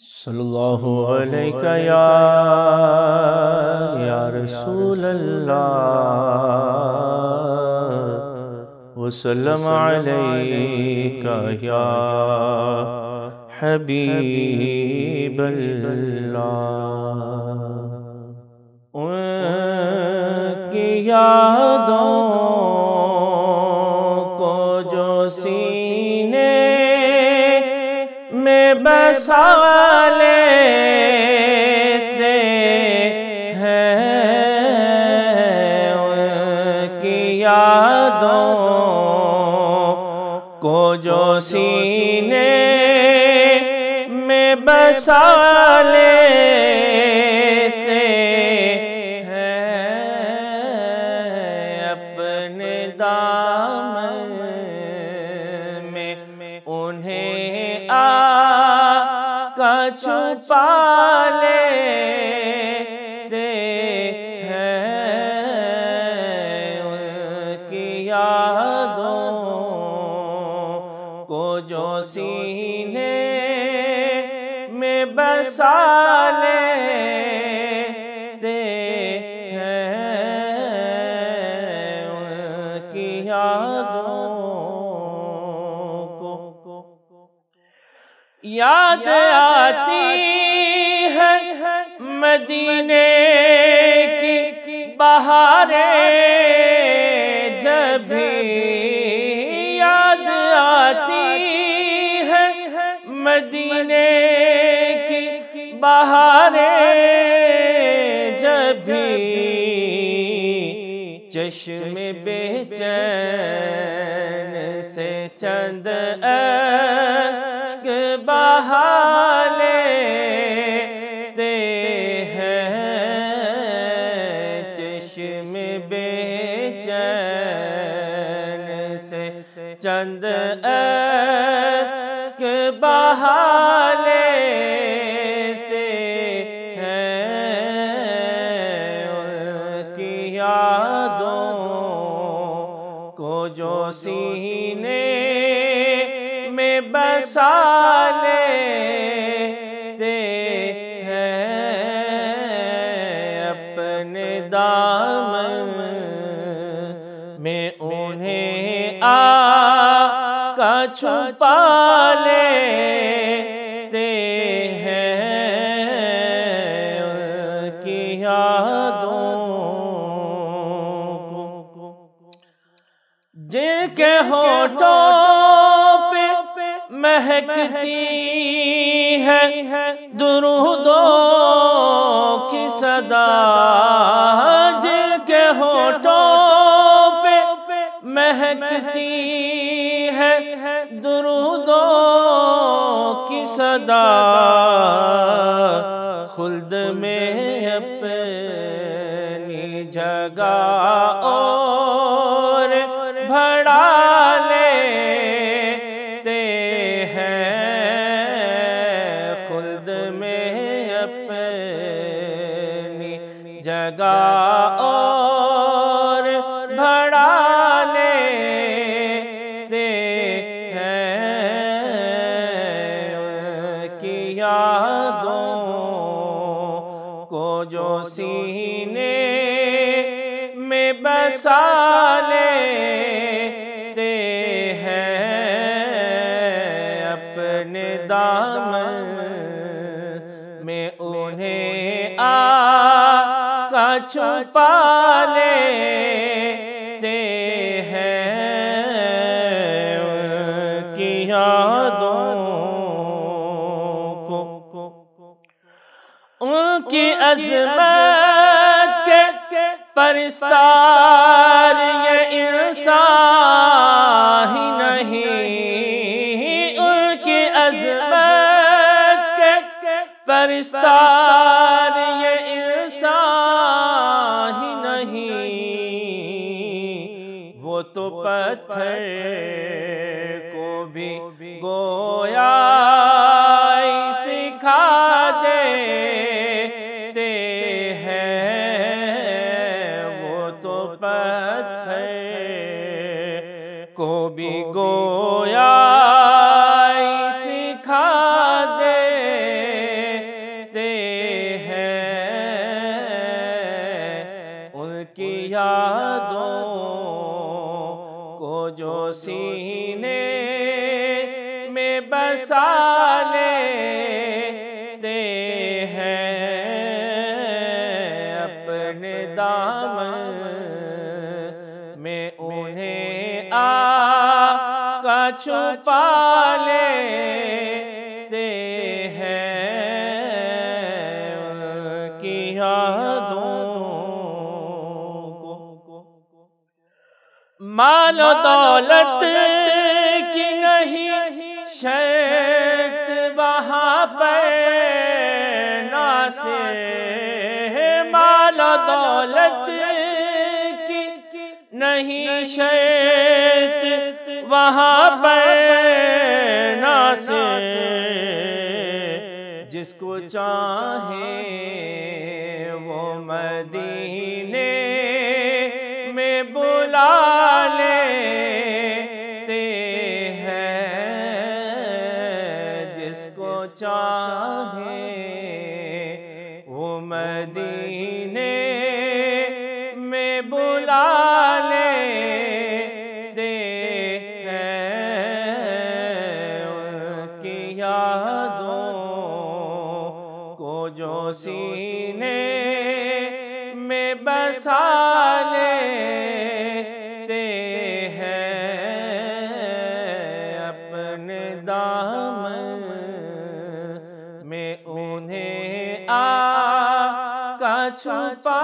صلی اللہ علیہ یا رسول اللہ وسلم علیکہ یا حبیب اللہ۔ ان کی یادوں کو جو سینے میں بسا لیتے ہیں، ان کی یادوں کو جو سینے میں بسا لیتے ہیں، اپنے دامن میں انہیں چھپا لیتے ہیں، ان کی یادوں کو جو سینے میں بسا لیتے ہیں، ان کی یادوں کو یاد آتی ہے مدینے کی بہاریں، جب بھی یاد آتی ہے مدینے کی بہاریں، جب بھی چشم بے چین سے چند بہا لیتے ہیں، چشم بے چین سے چند اشک بہا لیتے ہیں، ان کی یادوں کو جو سینے میں بسا لیتے ہیں، اپنے دامن میں انہیں آقا چھپا لیتے ہیں، ان کی یادوں کو جن کے ہونٹوں مہکتی ہے درودوں کی صدا، جن کے ہونٹوں پہ مہکتی ہے درودوں کی صدا، خلد میں اپنی جگہ اور بڑھا جگہ اور بڑھا لیتے ہیں، ان کی یادوں کو جو سینے میں بسا لیتے ہیں، اپنے دامن میں انہیں چھپا لیتے ہیں، ان کی یادوں کو ان کی عظمت کے پرستار یہ انسان ہی نہیں، ان کی عظمت کے پرستار یہ وہ تو پتھر کو بھی گویا سکھا دیتے ہیں، وہ تو پتھر کو بھی گویا سکھا دیتے یادوں کو جو سینے میں بسا لیتے ہیں، اپنے دامن میں انہیں آقا چھپا لیتے ہیں، کی یادوں کو مال و دولت کی نہیں شرط وہاں پر ناصر، مال و دولت کی نہیں شرط وہاں پر ناصر، جس کو چاہیں وہ مدینے میں بلا لیتے ہیں، جس کو چاہیں وہ مدینے میں بلا لیتے ہیں، ان کی یادوں کو جو سینے میں بسا لیتے ہیں، اپنے دامن میں انہیں آقا چھپا